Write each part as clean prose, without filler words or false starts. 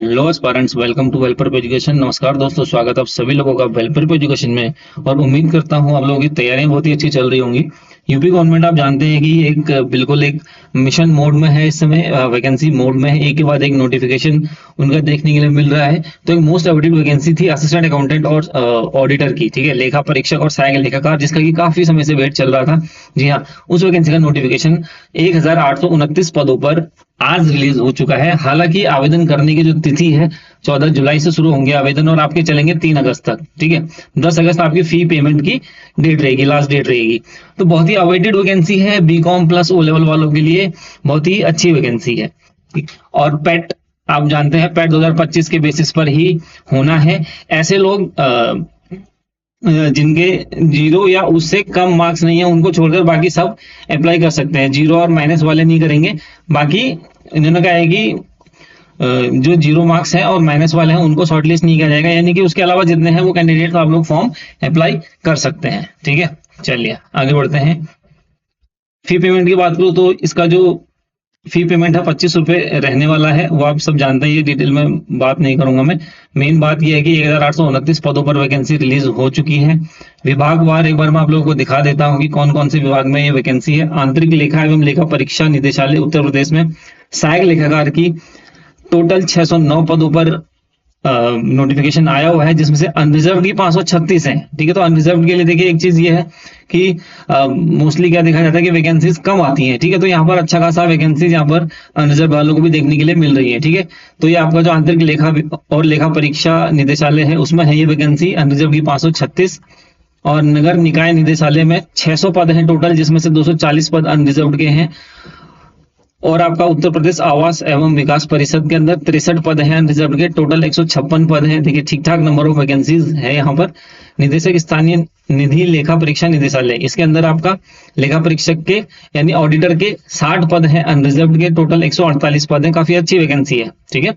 Hello aspirants, welcome to Welper education. नमस्कार दोस्तों, स्वागत है आप सभी लोगों का वेलपर एजुकेशन में। और उम्मीद करता हूं आप लोगों की तैयारियां बहुत ही अच्छी चल रही होंगी। यूपी गवर्नमेंट आप जानते हैं कि बिल्कुल एक मिशन मोड में है इस समय, वैकेंसी मोड में है। एक के बाद एक नोटिफिकेशन उनका देखने के लिए मिल रहा है। तो एक मोस्ट अवेटेड वैकेंसी थी असिस्टेंट अकाउंटेंट और ऑडिटर की, ठीक है, लेखा परीक्षक और सहायक लेखाकार, जिसका कि काफी समय से वेट चल रहा था। जी हाँ, उस वैकेंसी का नोटिफिकेशन 1829 पदों पर आज रिलीज हो चुका है। हालांकि आवेदन करने की जो तिथि है 14 जुलाई से शुरू होंगे आवेदन, और आपके चलेंगे 3 अगस्त तक, ठीक है। 10 अगस्त आपकी फी पेमेंट की डेट रहेगी, लास्ट डेट रहेगी। तो बहुत ही अवेटेड वैकेंसी है, बीकॉम प्लस ओ लेवल वालों के लिए बहुत ही अच्छी वैकेंसी है। और पेट आप जानते हैं, पेट 2025 के बेसिस पर ही होना है। ऐसे लोग जिनके जीरो या उससे कम मार्क्स नहीं है, उनको छोड़कर बाकी सब अप्लाई कर सकते हैं। जीरो और माइनस वाले नहीं करेंगे। बाकी इन्होंने कहा है कि जो जीरो मार्क्स है और माइनस वाले हैं उनको शॉर्टलिस्ट नहीं किया जाएगा, यानी कि उसके अलावा जितने हैं वो कैंडिडेट आप लोग फॉर्म अप्लाई कर सकते हैं, ठीक है। चलिए आगे बढ़ते हैं। फी पेमेंट की बात करूँ तो इसका जो फी पेमेंट है 25 रुपये रहने वाला है, वो आप सब जानते हैं, ये डिटेल में बात नहीं करूंगा मैं। मेन बात ये है कि 1829 पदों पर वैकेंसी रिलीज हो चुकी है। विभागवार एक बार मैं आप लोगों को दिखा देता हूँ कि कौन कौन से विभाग में ये वैकेंसी है। आंतरिक लेखा एवं लेखा परीक्षा निदेशालय उत्तर प्रदेश में सहायक लेखाकार की टोटल 609 पदों पर नोटिफिकेशन आया हुआ है, जिसमें से अनरिजर्व की 536 है, ठीक है। तो अनरिजर्व के लिए देखिए एक चीज ये है कि मोस्टली क्या देखा जाता है कि वैकेंसीज कम आती हैं, ठीक है। तो यहाँ पर अच्छा खासा वैकेंसीज यहाँ पर अनरिजर्व वालों को भी देखने के लिए मिल रही है, ठीक है। तो ये आपका जो आंतरिक लेखा और लेखा परीक्षा निदेशालय है उसमें है ये वैकेंसी अनरिजर्व की 536। और नगर निकाय निदेशालय में 600 पद हैं टोटल, जिसमें से 240 पद अनरिजर्व के हैं। और आपका उत्तर प्रदेश आवास एवं विकास परिषद के अंदर 63 पद हैं अनरिजर्व के, टोटल 156 पद हैं। देखिए ठीक ठाक नंबर ऑफ वैकेंसीज है यहाँ पर। निदेशक स्थानीय निधि लेखा परीक्षा निदेशालय, इसके अंदर आपका लेखा परीक्षक के यानी ऑडिटर के 60 पद हैं अनरिजर्व के, टोटल 148 पद हैं। काफी अच्छी वैकेंसी है, ठीक है।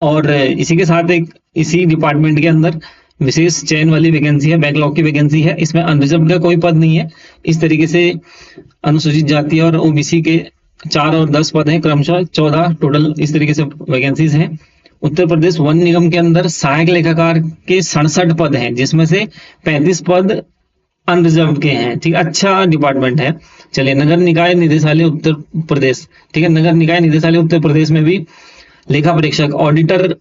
और इसी के साथ एक इसी डिपार्टमेंट के अंदर विशेष चयन वाली वैकेंसी है, बैकलॉग की वैकेंसी है। इसमें अनरिजर्व का कोई पद नहीं है। इस तरीके से अनुसूचित जाति और ओबीसी के 4 और 10 पद हैं, क्रमशः 14 टोटल इस तरीके से वैकेंसीज हैं। उत्तर प्रदेश वन निगम के अंदर सहायक लेखाकार के 67 पद हैं, जिसमें से 35 पद अनरिजर्व के हैं, ठीक है। अच्छा डिपार्टमेंट है। चलिए, नगर निकाय निदेशालय उत्तर प्रदेश, ठीक है। नगर निकाय निदेशालय उत्तर प्रदेश में भी लेखा परीक्षक ऑडिटर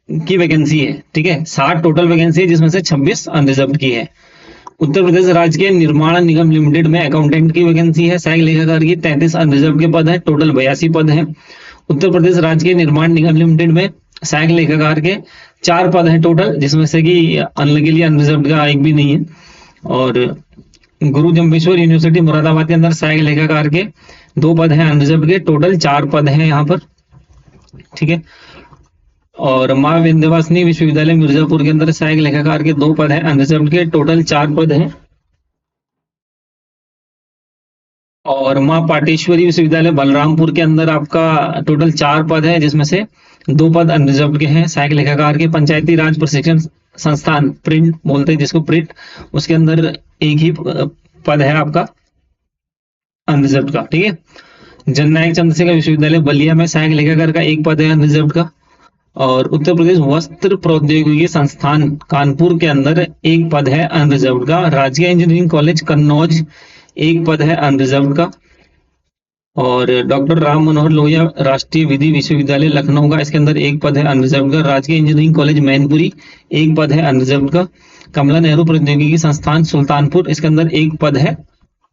की वैकेंसी है, ठीक है। 60 टोटल वैकेंसी है, जिसमें से 26 अनरिजर्व की है। उत्तर प्रदेश राज्य के निर्माण निगम लिमिटेड में अकाउंटेंट की वैकेंसी है, सहायक लेखाकार की 33 अनरिजर्व के पद है, टोटल 82 पद हैं। उत्तर प्रदेश राज्य के निर्माण निगम लिमिटेड में सहायक लेखाकार के 4 पद हैं टोटल, जिसमें से कि अनलकीली अनरिजर्व का एक भी नहीं है। और गुरु जम्बेश्वर यूनिवर्सिटी मुरादाबाद के अंदर सहायक लेखाकार के 2 पद हैं अनरिजर्व के, टोटल 4 पद हैं यहाँ पर, ठीक है। और माँ विंध्यवासिनी विश्वविद्यालय मिर्जापुर के अंदर सहायक लेखाकार के 2 पद हैं अनरिजर्व के, टोटल 4 पद हैं। और माँ पाटेश्वरी विश्वविद्यालय बलरामपुर के अंदर आपका टोटल 4 पद है, जिसमें से 2 पद अनरिजर्व के हैं सहायक लेखाकार के। पंचायती राज प्रशिक्षण संस्थान प्रिंट बोलते हैं जिसको, प्रिंट, उसके अंदर एक ही पद है आपका अनरिजर्व का, ठीक है। जननायक चंद्रशेखर विश्वविद्यालय बलिया में सहायक लेखाकार का 1 पद है अनरिजर्व का। और उत्तर प्रदेश वस्त्र प्रौद्योगिकी संस्थान कानपुर के अंदर 1 पद है अनरिजर्व का। राजकीय इंजीनियरिंग कॉलेज कन्नौज 1 पद है अनरिजर्व का। और डॉक्टर राम मनोहर लोहिया राष्ट्रीय विधि विश्वविद्यालय लखनऊ का, इसके अंदर 1 पद है अनरिजर्व का। राजकीय इंजीनियरिंग कॉलेज मैनपुरी 1 पद है अनरिजर्व का। कमला नेहरू प्रौद्योगिकी संस्थान सुल्तानपुर, इसके अंदर 1 पद है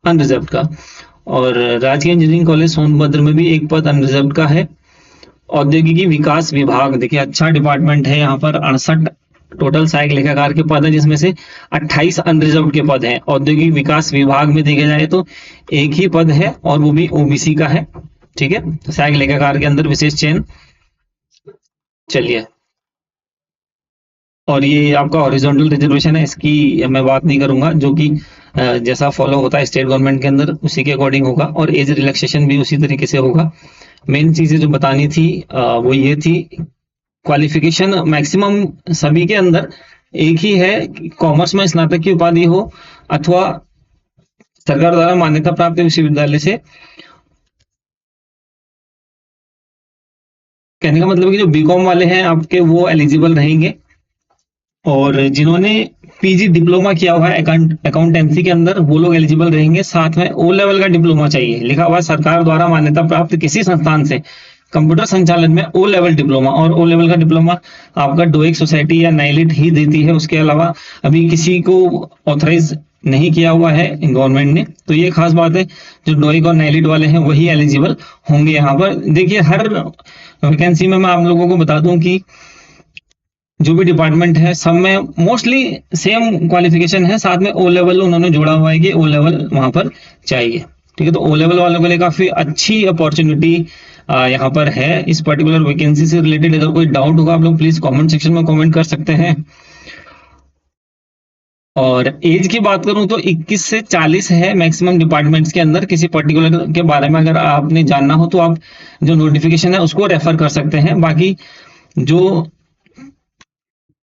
अनरिजर्व का। और राजकीय इंजीनियरिंग कॉलेज सोनभद्र में भी 1 पद अनरिजर्व का है। औद्योगिकी विकास विभाग, देखिए अच्छा डिपार्टमेंट है, यहाँ पर 68 टोटल सहायक लेखाकार के पद हैं, जिसमें से 28 अनरिजर्व के पद हैं। औद्योगिक विकास विभाग में देखा जाए तो 1 ही पद है, और वो भी ओबीसी का है, ठीक है। सहायक लेखाकार के अंदर विशेष चयन। चलिए, और ये आपका हॉरिजॉन्टल रिजर्वेशन है, इसकी मैं बात नहीं करूंगा, जो कि जैसा फॉलो होता है स्टेट गवर्नमेंट के अंदर उसी के अकॉर्डिंग होगा। और एज रिलैक्सेशन भी उसी तरीके से होगा। मेन चीजें जो बतानी थी वो ये थी, क्वालिफिकेशन मैक्सिमम सभी के अंदर एक ही है, कॉमर्स में स्नातक की उपाधि हो, अथवा सरकार द्वारा मान्यता प्राप्त विश्वविद्यालय से कहने का मतलब है कि जो बीकॉम वाले हैं आपके वो एलिजिबल रहेंगे, और जिन्होंने पीजी डिप्लोमा किया हुआ है अकाउंटेंसी के अंदर वो लोग एलिजिबल रहेंगे। साथ में ओ लेवल का डिप्लोमा चाहिए, लिखा हुआ है सरकार द्वारा मान्यता प्राप्त किसी संस्थान से कंप्यूटर संचालन में ओ लेवल डिप्लोमा, और ओ लेवल का डिप्लोमा आपका डोइक सोसाइटी या नाइलिट ही देती है, उसके अलावा अभी किसी को ऑथराइज नहीं किया हुआ है गवर्नमेंट ने। तो ये खास बात है, जो डोइक और नाइलिट वाले हैं वही एलिजिबल होंगे यहाँ पर। देखिए हर वैकेंसी में मैं आप लोगों को बता दूं कि जो भी डिपार्टमेंट है सब में मोस्टली सेम क्वालिफिकेशन है, साथ में ओ लेवल उन्होंने जोड़ा हुआ है कि ओ लेवल वहां पर चाहिए। ठीक है, तो ओ लेवल वालों के लिए काफी अच्छी अपॉर्चुनिटी यहाँ पर है इस पर्टिकुलर वैकेंसी से रिलेटेड। अगर कोई डाउट होगा आप लोग प्लीज कमेंट सेक्शन में कमेंट कर सकते हैं। और एज की बात करूं तो 21 से 40 है मैक्सिमम डिपार्टमेंट्स के अंदर। किसी पर्टिकुलर के बारे में अगर आपने जानना हो तो आप जो नोटिफिकेशन है उसको रेफर कर सकते हैं। बाकी जो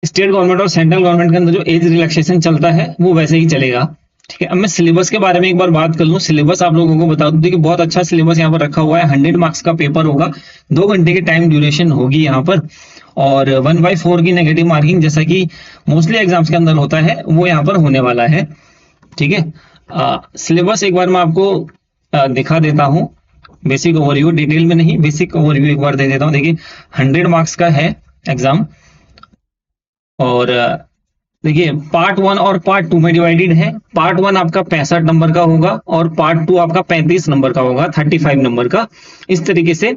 स्टेट गवर्नमेंट और सेंट्रल गवर्नमेंट के अंदर जो एज रिलैक्सेशन चलता है वो वैसे ही चलेगा। ठीक है, अब मैं सिलेबस के बारे में एक बार बात कर लूं। सिलेबस आप लोगों को बता दूं कि बहुत अच्छा सिलेबस यहाँ पर रखा हुआ है। 100 मार्क्स का पेपर होगा, 2 घंटे की टाइम ड्यूरेशन होगी यहाँ पर, और 1/4 की नेगेटिव मार्किंग जैसा कि मोस्टली एग्जाम्स के अंदर होता है वो यहाँ पर होने वाला है। ठीक है, सिलेबस एक बार मैं आपको दिखा देता हूँ। बेसिक ओवरव्यू, डिटेल में नहीं, बेसिक ओवरव्यू एक बार दे देता हूँ। देखिए 100 मार्क्स का है एग्जाम, और देखिए पार्ट 1 और पार्ट 2 में डिवाइडेड है। पार्ट 1 आपका 65 नंबर का होगा और पार्ट 2 आपका 35 नंबर का होगा, 35 नंबर का। इस तरीके से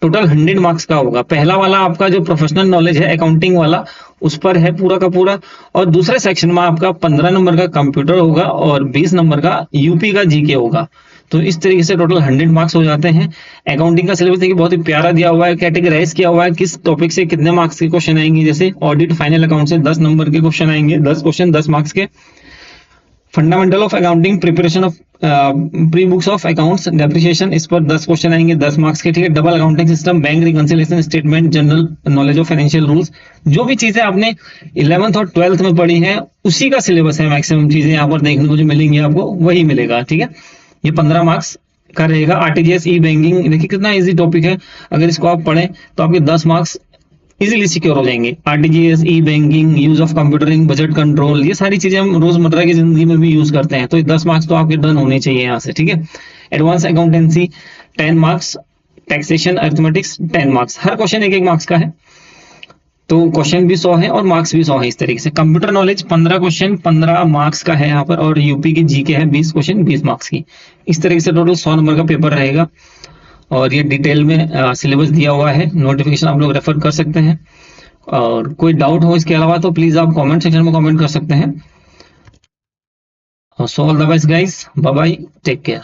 टोटल 100 मार्क्स का होगा। पहला वाला आपका जो प्रोफेशनल नॉलेज है अकाउंटिंग वाला उस पर है पूरा का पूरा, और दूसरे सेक्शन में आपका 15 नंबर का कंप्यूटर होगा और 20 नंबर का यूपी का जीके होगा। तो इस तरीके से टोटल 100 मार्क्स हो जाते हैं। अकाउंटिंग का सिलेबस देखिए बहुत ही प्यारा दिया हुआ है, कैटेगराइज किया हुआ है किस टॉपिक से कितने मार्क्स के क्वेश्चन आएंगे। जैसे ऑडिट फाइनल अकाउंट से 10 नंबर के क्वेश्चन आएंगे, 10 क्वेश्चन 10 मार्क्स के। Fundamental of accounting preparation of pre books of accounts depreciation, इस पर 10 क्वेश्चन आएंगे 10 मार्क्स के। ठीक है, double accounting system, bank reconciliation statement, general knowledge of financial rules, जो भी चीजें आपने 11th और 12th में पढ़ी हैं उसी का सिलेबस है। मैक्सिमम चीजें यहाँ पर देखने को जो मिलेंगी आपको वही मिलेगा। ठीक है, ये 15 मार्क्स का रहेगा। आरटीजीएस ई बैंकिंग, देखिए कितना इजी टॉपिक है, अगर इसको आप पढ़ें तो आपके 10 मार्क्स इजीली सिक्योर हो जाएंगे। RTGS E banking, use of computer in budget control, ये सारी चीजें हम रोजमर्रा की जिंदगी में भी यूज करते हैं, तो 10 मार्क्स तो आपके डन होने चाहिए यहाँ से। ठीक है, advance accountancy 10 marks, taxation arithmetics 10 marks, हर क्वेश्चन 1-1 मार्क्स का है, तो क्वेश्चन भी 100 है और मार्क्स भी 100 है। इस तरीके से कंप्यूटर नॉलेज 15 क्वेश्चन 15 मार्क्स का है यहाँ पर, और यूपी की जीके है 20 क्वेश्चन 20 मार्क्स की। इस तरीके से टोटल 100 नंबर का पेपर रहेगा, और ये डिटेल में सिलेबस दिया हुआ है। नोटिफिकेशन आप लोग रेफर कर सकते हैं, और कोई डाउट हो इसके अलावा तो प्लीज आप कमेंट सेक्शन में कमेंट कर सकते हैं। So all the best guys, bye bye, take care.